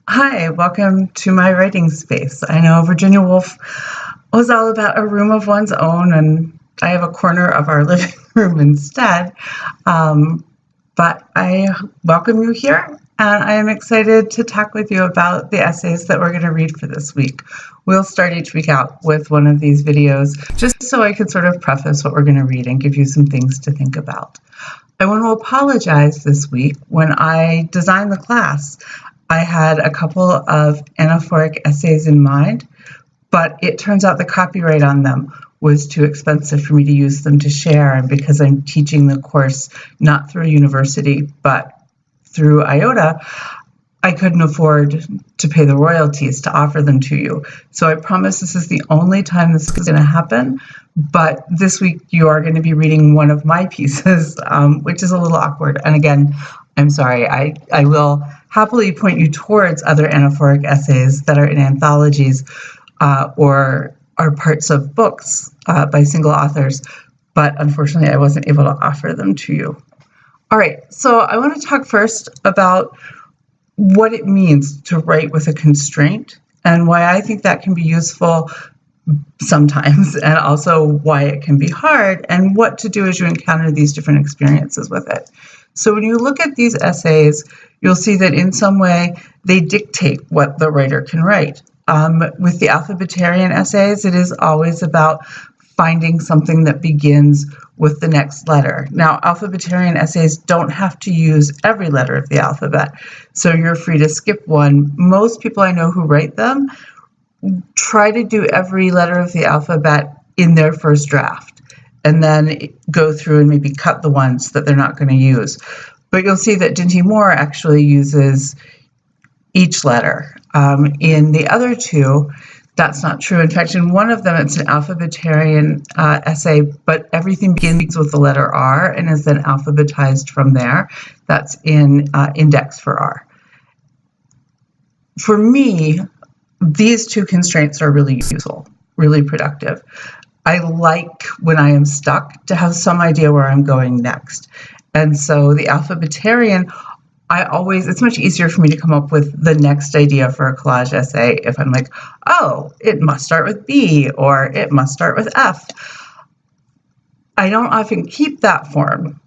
Hi, welcome to my writing space. I know Virginia Woolf was all about a room of one's own, and I have a corner of our living room instead. But I welcome you here, and I am excited to talk with you about the essays that we're going to read for this week. We'll start each week out with one of these videos, just so I can sort of preface what we're going to read and give you some things to think about. I want to apologize this week. When I designed the class, I had a couple of anaphoric essays in mind, but it turns out the copyright on them was too expensive for me to use them to share, and because I'm teaching the course not through a university but through Iota, I couldn't afford to pay the royalties to offer them to you. So I promise this is the only time this is going to happen, but this week you are going to be reading one of my pieces, which is a little awkward. And again, I'm sorry, I will happily point you towards other anaphoric essays that are in anthologies or are parts of books by single authors, but unfortunately I wasn't able to offer them to you. All right, so I want to talk first about what it means to write with a constraint and why I think that can be useful sometimes, and also why it can be hard, and what to do as you encounter these different experiences with it. So when you look at these essays, you'll see that in some way they dictate what the writer can write. With the Alphabeterian essays, it is always about finding something that begins with the next letter. Now, Alphabeterian essays don't have to use every letter of the alphabet, so you're free to skip one. Most people I know who write them try to do every letter of the alphabet in their first draft, and then go through and maybe cut the ones that they're not going to use. But you'll see that Dinty Moore actually uses each letter. In the other two, that's not true. In fact, in one of them, it's an Alphabeterian essay, but everything begins with the letter R and is then alphabetized from there. That's in Index for R. For me, these two constraints are really useful, really productive. I like, when I am stuck, to have some idea where I'm going next. And so the Alphabeterian, it's much easier for me to come up with the next idea for a collage essay if I'm like, oh, it must start with B, or it must start with F. I don't often keep that form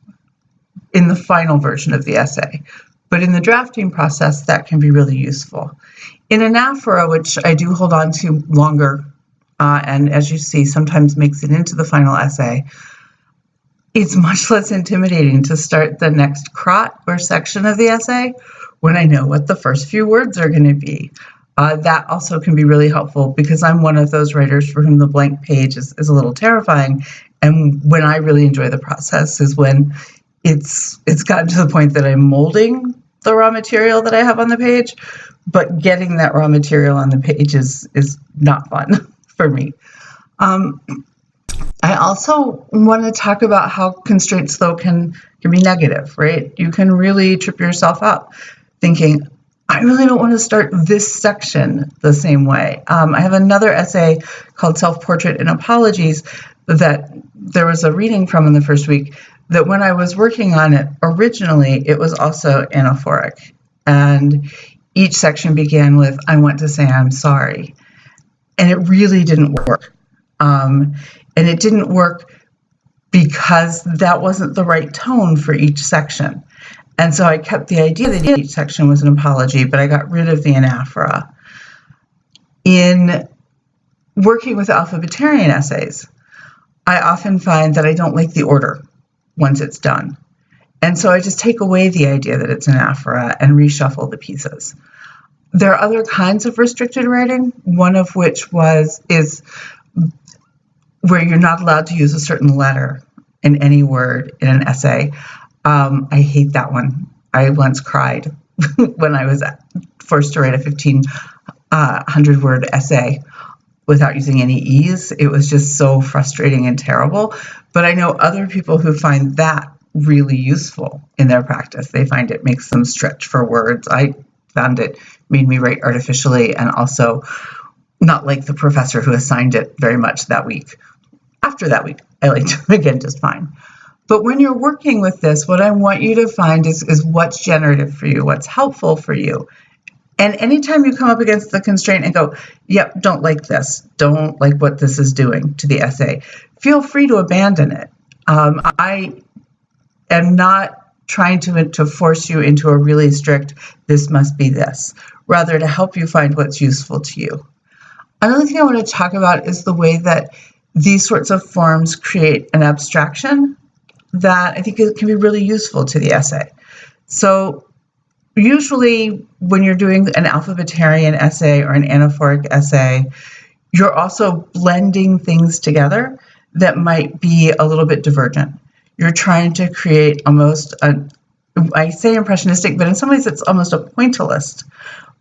in the final version of the essay, but in the drafting process, that can be really useful. In Anaphora, which I do hold on to longer, and as you see, sometimes makes it into the final essay, it's much less intimidating to start the next crot or section of the essay when I know what the first few words are going to be. That also can be really helpful, because I'm one of those writers for whom the blank page is a little terrifying. And when I really enjoy the process is when it's gotten to the point that I'm molding the raw material that I have on the page, but getting that raw material on the page is not fun for me. I also want to talk about how constraints, though, can be negative, right? You can really trip yourself up thinking, I really don't want to start this section the same way. I have another essay called Self-Portrait and Apologies that there was a reading from in the first week, that when I was working on it originally, it was also anaphoric. And each section began with, I want to say I'm sorry. And it really didn't work. And it didn't work because that wasn't the right tone for each section. And so I kept the idea that each section was an apology, but I got rid of the anaphora. In working with Alphabeterian essays, I often find that I don't like the order once it's done. And so I just take away the idea that it's an anaphora and reshuffle the pieces. There are other kinds of restricted writing, one of which is where you're not allowed to use a certain letter in any word in an essay. I hate that one. I once cried when I was forced to write a 1,500-word essay without using any E's. It was just so frustrating and terrible. But I know other people who find that really useful in their practice. They find it makes them stretch for words. I found it made me write artificially, and also not like the professor who assigned it very much that week. After that week, I liked it again just fine. But when you're working with this, what I want you to find is what's generative for you, what's helpful for you, And anytime you come up against the constraint and go, yep, don't like this, don't like what this is doing to the essay, feel free to abandon it. I am not trying to force you into a really strict, this must be this, rather to help you find what's useful to you. Another thing I want to talk about is the way that these sorts of forms create an abstraction that I think can be really useful to the essay. So usually when you're doing an alphabeterian essay or an anaphoric essay, you're also blending things together that might be a little bit divergent. You're trying to create almost I say impressionistic, but in some ways it's almost a pointillist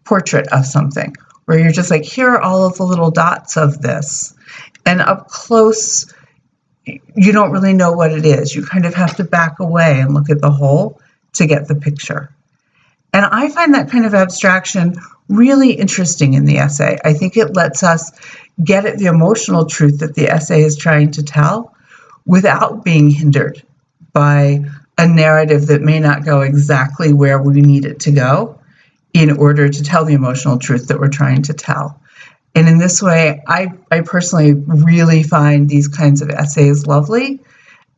portrait of something, where you're just like, here are all of the little dots of this. And up close, you don't really know what it is. You kind of have to back away and look at the whole to get the picture. And I find that kind of abstraction really interesting in the essay. I think it lets us get at the emotional truth that the essay is trying to tell without being hindered by a narrative that may not go exactly where we need it to go in order to tell the emotional truth that we're trying to tell. And in this way, I personally really find these kinds of essays lovely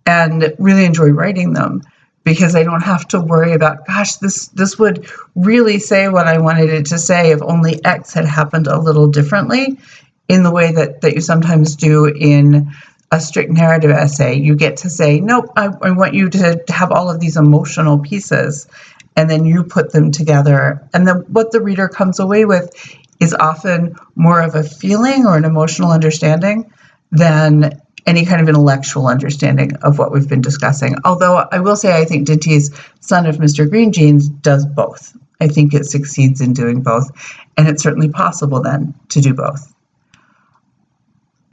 and really enjoy writing them, because I don't have to worry about, gosh, this would really say what I wanted it to say if only X had happened a little differently, in the way that you sometimes do in a strict narrative essay. You get to say, nope, I want you to have all of these emotional pieces, and then you put them together. And then what the reader comes away with is often more of a feeling or an emotional understanding than any kind of intellectual understanding of what we've been discussing. Although I will say I think Dinty's Son of Mr. Green Jeans does both. I think it succeeds in doing both, and it's certainly possible then to do both.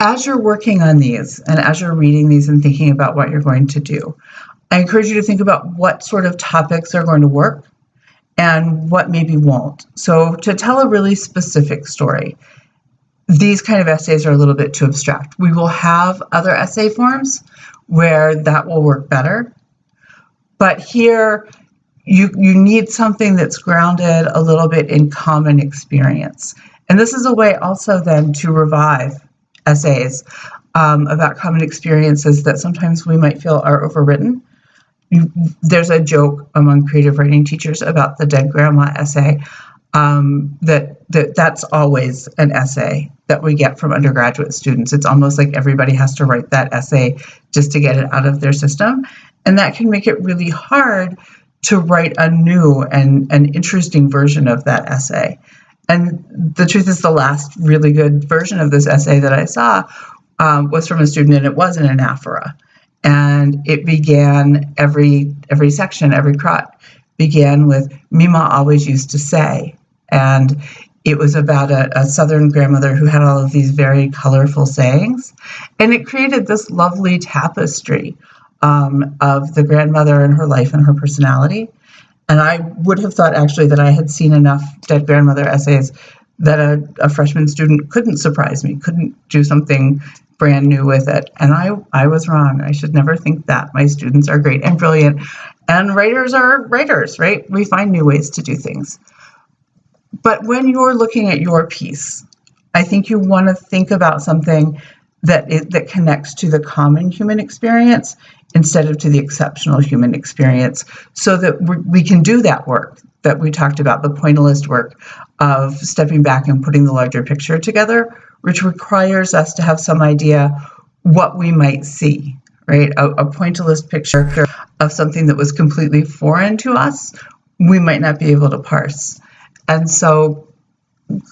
As you're working on these, and as you're reading these and thinking about what you're going to do, I encourage you to think about what sort of topics are going to work and what maybe won't. So to tell a really specific story, these kind of essays are a little bit too abstract. We will have other essay forms where that will work better. But here, you need something that's grounded a little bit in common experience. And this is a way also then to revive essays about common experiences that sometimes we might feel are overwritten. There's a joke among creative writing teachers about the dead grandma essay, that's always an essay that we get from undergraduate students. It's almost like everybody has to write that essay just to get it out of their system. And that can make it really hard to write a new and an interesting version of that essay. And the truth is, the last really good version of this essay that I saw was from a student, and it was an anaphora. And it began, every section, every crot began with, Mima always used to say. And it was about a Southern grandmother who had all of these very colorful sayings. And it created this lovely tapestry of the grandmother and her life and her personality. And I would have thought actually that I had seen enough dead grandmother essays that a freshman student couldn't surprise me, couldn't do something brand new with it. And I was wrong. I should never think that. My students are great and brilliant. And writers are writers, right? We find new ways to do things. But when you're looking at your piece, I think you want to think about something that connects to the common human experience instead of to the exceptional human experience, so that we can do that work that we talked about, the pointillist work of stepping back and putting the larger picture together, which requires us to have some idea what we might see, right? A pointillist picture of something that was completely foreign to us, we might not be able to parse. And so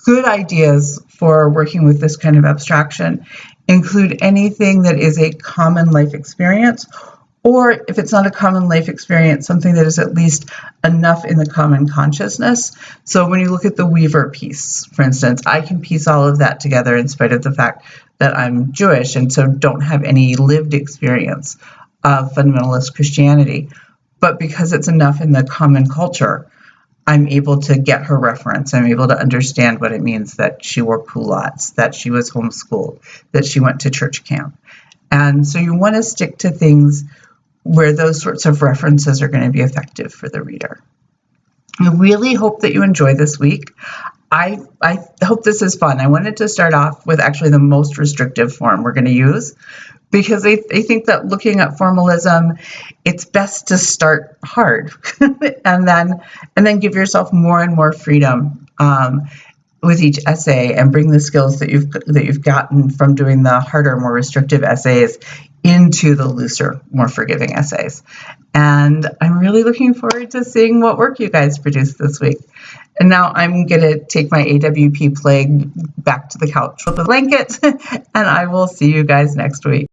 good ideas for working with this kind of abstraction include anything that is a common life experience, or if it's not a common life experience, something that is at least enough in the common consciousness. So when you look at the Weaver piece, for instance, I can piece all of that together in spite of the fact that I'm Jewish and so don't have any lived experience of fundamentalist Christianity. But because it's enough in the common culture, I'm able to get her reference. I'm able to understand what it means that she wore culottes, that she was homeschooled, that she went to church camp. And so you want to stick to things where those sorts of references are going to be effective for the reader. I really hope that you enjoy this week. I hope this is fun. I wanted to start off with actually the most restrictive form we're going to use, because I think that looking at formalism, it's best to start hard and then give yourself more and more freedom with each essay, and bring the skills that you've gotten from doing the harder, more restrictive essays into the looser, more forgiving essays. And I'm really looking forward to seeing what work you guys produce this week. And now I'm going to take my AWP plague back to the couch with a blanket, and I will see you guys next week.